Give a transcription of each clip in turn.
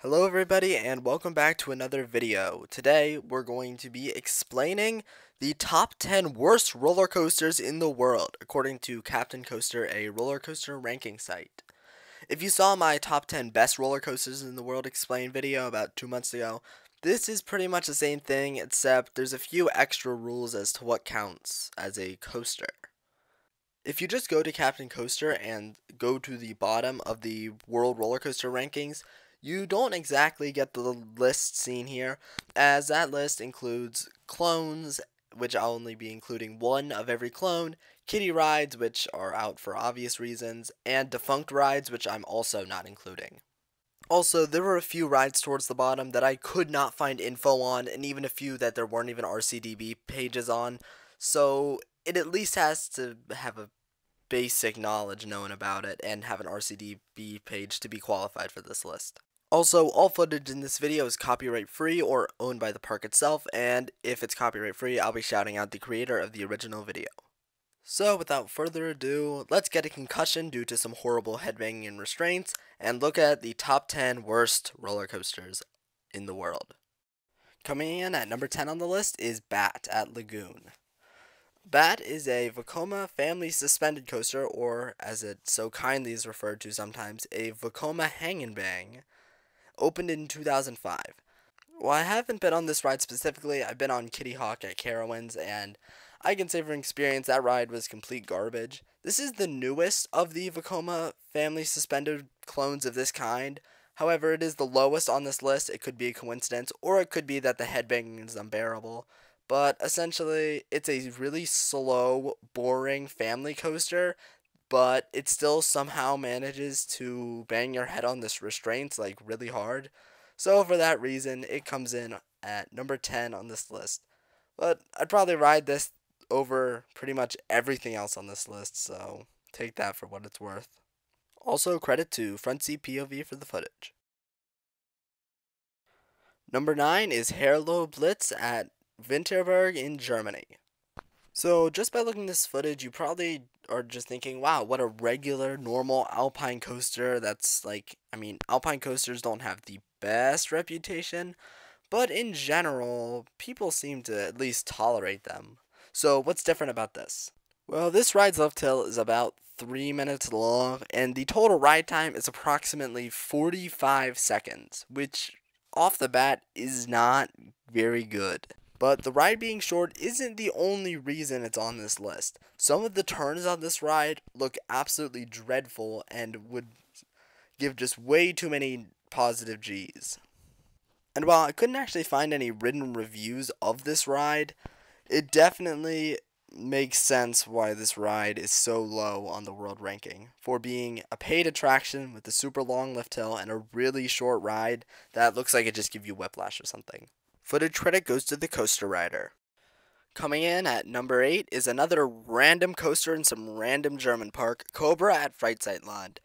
Hello everybody and welcome back to another video. Today we're going to be explaining the top 10 worst roller coasters in the world according to Captain Coaster, a roller coaster ranking site. If you saw my top 10 best roller coasters in the world explained video about 2 months ago, this is pretty much the same thing except there's a few extra rules as to what counts as a coaster. If you just go to Captain Coaster and go to the bottom of the world roller coaster rankings, you don't exactly get the list seen here, as that list includes clones, which I'll only be including one of every clone, kiddie rides, which are out for obvious reasons, and defunct rides, which I'm also not including. Also, there were a few rides towards the bottom that I could not find info on, and even a few that there weren't even RCDB pages on, so it at least has to have a basic knowledge known about it and have an RCDB page to be qualified for this list. Also, all footage in this video is copyright free or owned by the park itself, and if it's copyright free, I'll be shouting out the creator of the original video. So, without further ado, let's get a concussion due to some horrible headbanging and restraints, and look at the top 10 worst roller coasters in the world. Coming in at number 10 on the list is Batat Lagoon. Bat is a Vekoma family suspended coaster, or as it so kindly is referred to sometimes, a Vekoma hang and bang. Opened in 2005. While I haven't been on this ride specifically, I've been on Kitty Hawk at Carowinds, and I can say from experience that ride was complete garbage. This is the newest of the Vekoma family suspended clones of this kind. However, it is the lowest on this list. It could be a coincidence, or it could be that the headbanging is unbearable. But essentially, it's a really slow, boring family coaster, but it still somehow manages to bang your head on this restraints like really hard. So for that reason, it comes in at number 10 on this list. But I'd probably ride this over pretty much everything else on this list, so take that for what it's worth. Also, credit to Front Seat POV for the footage. Number 9 is Herlo Blitz at Winterberg in Germany. So just by looking at this footage, you probably are just thinking, wow, what a regular, normal alpine coaster. That's like, alpine coasters don't have the best reputation, but in general, people seem to at least tolerate them. So what's different about this? Well, this ride's lift hill is about 3 minutes long, and the total ride time is approximately 45 seconds, which off the bat is not very good. But the ride being short isn't the only reason it's on this list. Some of the turns on this ride look absolutely dreadful and would give just way too many positive G's. And while I couldn't actually find any written reviews of this ride, it definitely makes sense why this ride is so low on the world ranking. For being a paid attraction with a super long lift hill and a really short ride that looks like it just gives you whiplash or something. Footage credit goes to the coaster rider. Coming in at number 8 is another random coaster in some random German park, Cobra at Frightland.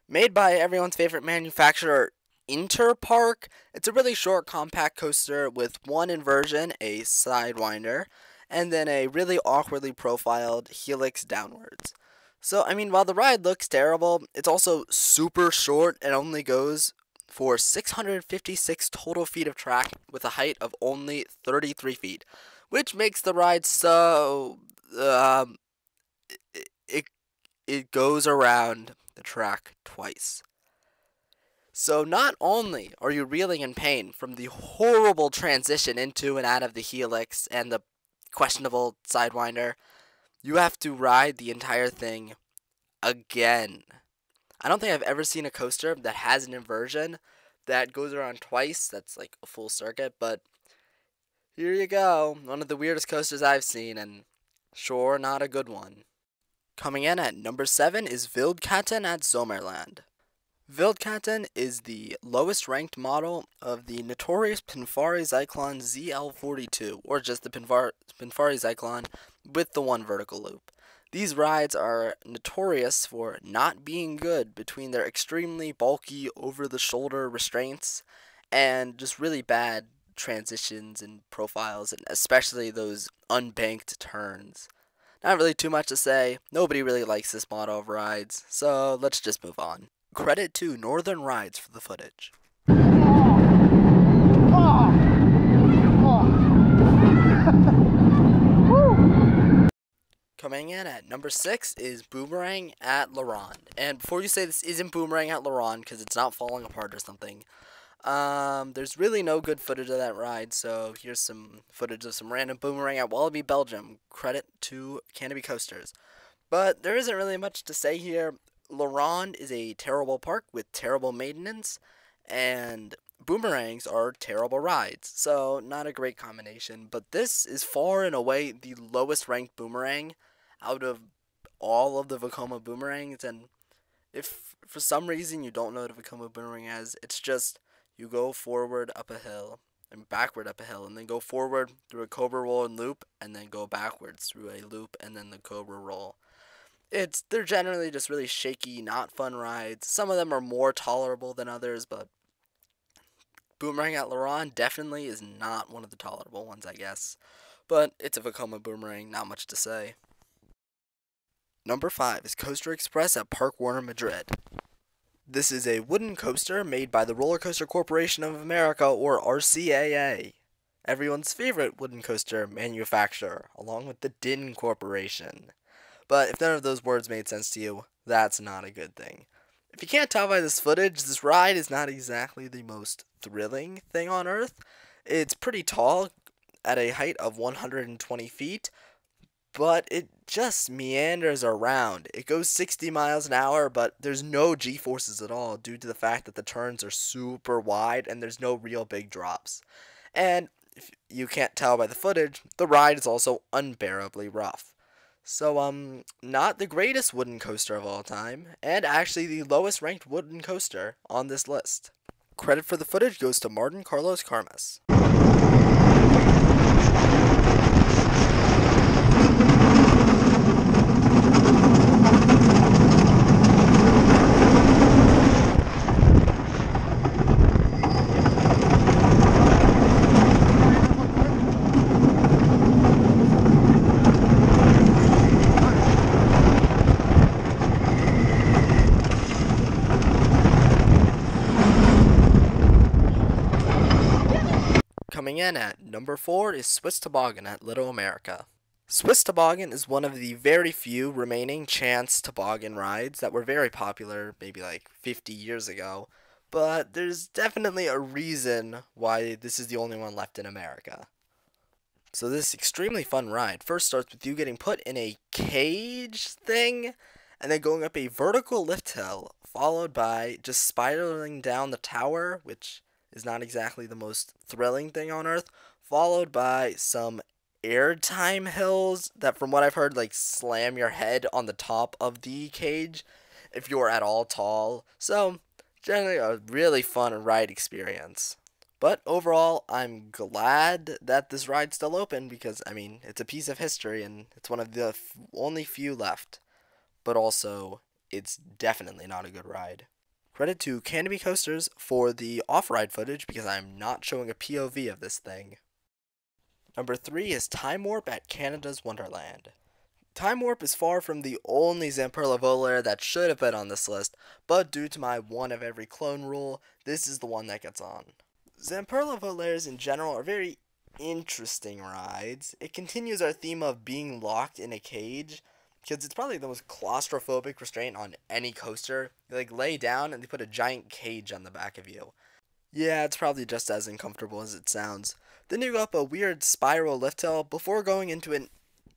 Made by everyone's favorite manufacturer, Interpark. It's a really short, compact coaster with one inversion, a sidewinder, and then a really awkwardly profiled helix downwards. So, while the ride looks terrible, it's also super short and only goes for 656 total feet of track with a height of only 33 feet, which makes the ride so it goes around the track twice. So not only are you reeling in pain from the horrible transition into and out of the helix and the questionable sidewinder, you have to ride the entire thing again. I don't think I've ever seen a coaster that has an inversion that goes around twice. That's like a full circuit, but here you go. One of the weirdest coasters I've seen, and sure, not a good one. Coming in at number 7 is Wildkatten at Zomerland. Wildkatten is the lowest ranked model of the notorious Pinfari Zyklon ZL42, or just the Pinfari Zyklon with the one vertical loop. These rides are notorious for not being good between their extremely bulky over-the-shoulder restraints and just really bad transitions and profiles, and especially those unbanked turns. Not really too much to say. Nobody really likes this model of rides, so let's just move on. Credit to Northern Rides for the footage. Coming in at number 6 is Boomerang at Laron. And before you say this isn't Boomerang at Laron, because it's not falling apart or something, there's really no good footage of that ride, so here's some footage of some random Boomerang at Wallaby, Belgium. Credit to Canopy Coasters. But there isn't really much to say here. Laron is a terrible park with terrible maintenance, and Boomerangs are terrible rides, so not a great combination. But this is far and away the lowest ranked Boomerang out of all of the Vekoma Boomerangs. And if for some reason you don't know what a Vekoma Boomerang is, it's just you go forward up a hill and backward up a hill, and then go forward through a cobra roll and loop, and then go backwards through a loop and then the cobra roll. They're generally just really shaky, not fun rides. Some of them are more tolerable than others, but Boomerang at Laron definitely is not one of the tolerable ones, I guess. But it's a Vekoma Boomerang, not much to say. Number 5 is Coaster Express at Park Warner Madrid. This is a wooden coaster made by the Roller Coaster Corporation of America, or RCAA. Everyone's favorite wooden coaster manufacturer, along with the DIN Corporation. But if none of those words made sense to you, that's not a good thing. If you can't tell by this footage, this ride is not exactly the most thrilling thing on earth. It's pretty tall, at a height of 120 feet, but it just meanders around. It goes 60 miles an hour, but there's no G-forces at all due to the fact that the turns are super wide and there's no real big drops. And if you can't tell by the footage, the ride is also unbearably rough. So, not the greatest wooden coaster of all time, and actually the lowest ranked wooden coaster on this list. Credit for the footage goes to Martin Carlos Carmes. Coming in at number 4 is Swiss Toboggan at Little America. Swiss Toboggan is one of the very few remaining chance toboggan rides that were very popular maybe like 50 years ago, but there's definitely a reason why this is the only one left in America. So this extremely fun ride first starts with you getting put in a cage thing, and then going up a vertical lift hill, followed by just spiraling down the tower, which is not exactly the most thrilling thing on earth, followed by some airtime hills that, from what I've heard, like slam your head on the top of the cage if you're at all tall. So generally a really fun ride experience. But overall, I'm glad that this ride's still open because, I mean, it's a piece of history and it's one of the only few left. But also, it's definitely not a good ride. Credit to Canopy Coasters for the off-ride footage because I'm not showing a POV of this thing. Number 3 is Time Warp at Canada's Wonderland. Time Warp is far from the only Zamperla Volair that should have been on this list, but due to my one of every clone rule, this is the one that gets on. Zamperla Volairs in general are very interesting rides. It continues our theme of being locked in a cage, because it's probably the most claustrophobic restraint on any coaster. You like lay down and they put a giant cage on the back of you. Yeah, it's probably just as uncomfortable as it sounds. Then you go up a weird spiral lift hill before going into an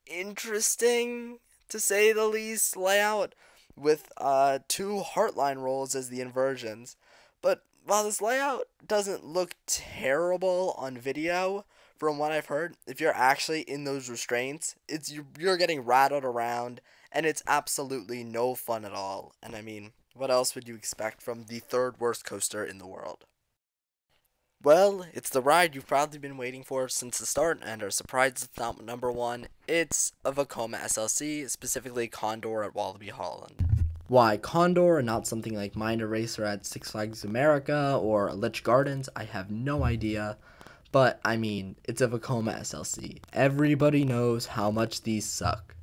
interesting, to say the least, layout with 2 heartline rolls as the inversions. But while this layout doesn't look terrible on video, from what I've heard, if you're actually in those restraints, you're getting rattled around, and it's absolutely no fun at all. And I mean, what else would you expect from the 3rd worst coaster in the world? Well, it's the ride you've probably been waiting for since the start, and are surprised it's not number 1. It's a Vekoma SLC, specifically Condor at Wallaby Holland. Why Condor and not something like Mind Eraser at Six Flags America or Lich Gardens, I have no idea. But, I mean, it's a Vekoma SLC. Everybody knows how much these suck.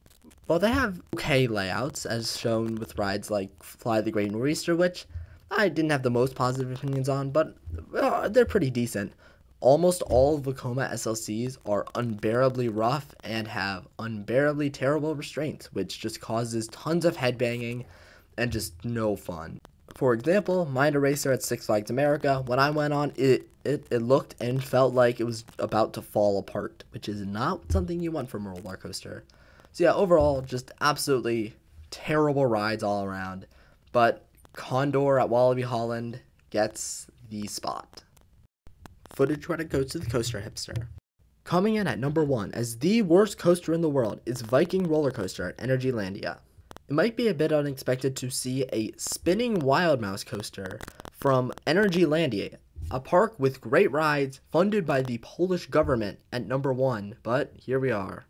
Well, they have okay layouts, as shown with rides like Fly the Great Nor'easter, which I didn't have the most positive opinions on, but they're pretty decent. Almost all Vekoma SLCs are unbearably rough and have unbearably terrible restraints, which just causes tons of headbanging and just no fun. For example, Mind Eraser at Six Flags America, when I went on, it looked and felt like it was about to fall apart, which is not something you want from a roller coaster. So yeah, overall, just absolutely terrible rides all around. But Condor at Wallaby Holland gets the spot. Footage credit goes to the Coaster Hipster. Coming in at number 1 as the worst coaster in the world is Viking Roller Coaster at Energylandia. It might be a bit unexpected to see a spinning Wild Mouse coaster from Energylandia, a park with great rides funded by the Polish government, at number 1, but here we are.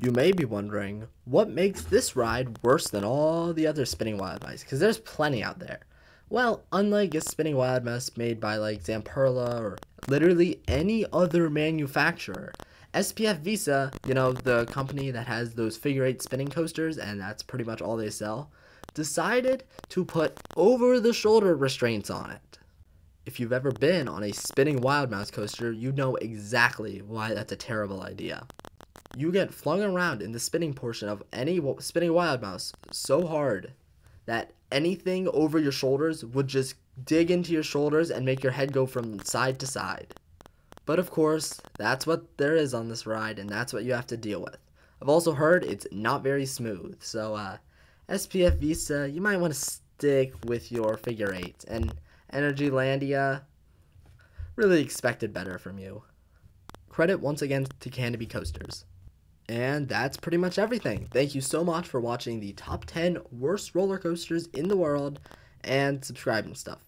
You may be wondering, what makes this ride worse than all the other spinning Wild Mice? Because there's plenty out there. Well, unlike a spinning Wild Mouse made by like Zamperla or literally any other manufacturer, SPF Visa, the company that has those figure 8 spinning coasters, and that's pretty much all they sell, decided to put over-the-shoulder restraints on it. If you've ever been on a spinning Wild Mouse coaster, you know exactly why that's a terrible idea. You get flung around in the spinning portion of any spinning Wild Mouse so hard that anything over your shoulders would just dig into your shoulders and make your head go from side to side. But of course, that's what there is on this ride, and that's what you have to deal with. I've also heard it's not very smooth, so SPF Visa, you might want to stick with your figure 8, and Energylandia really expected better from you. Credit once again to Canopy Coasters. And that's pretty much everything. Thank you so much for watching the top 10 worst roller coasters in the world and subscribing stuff.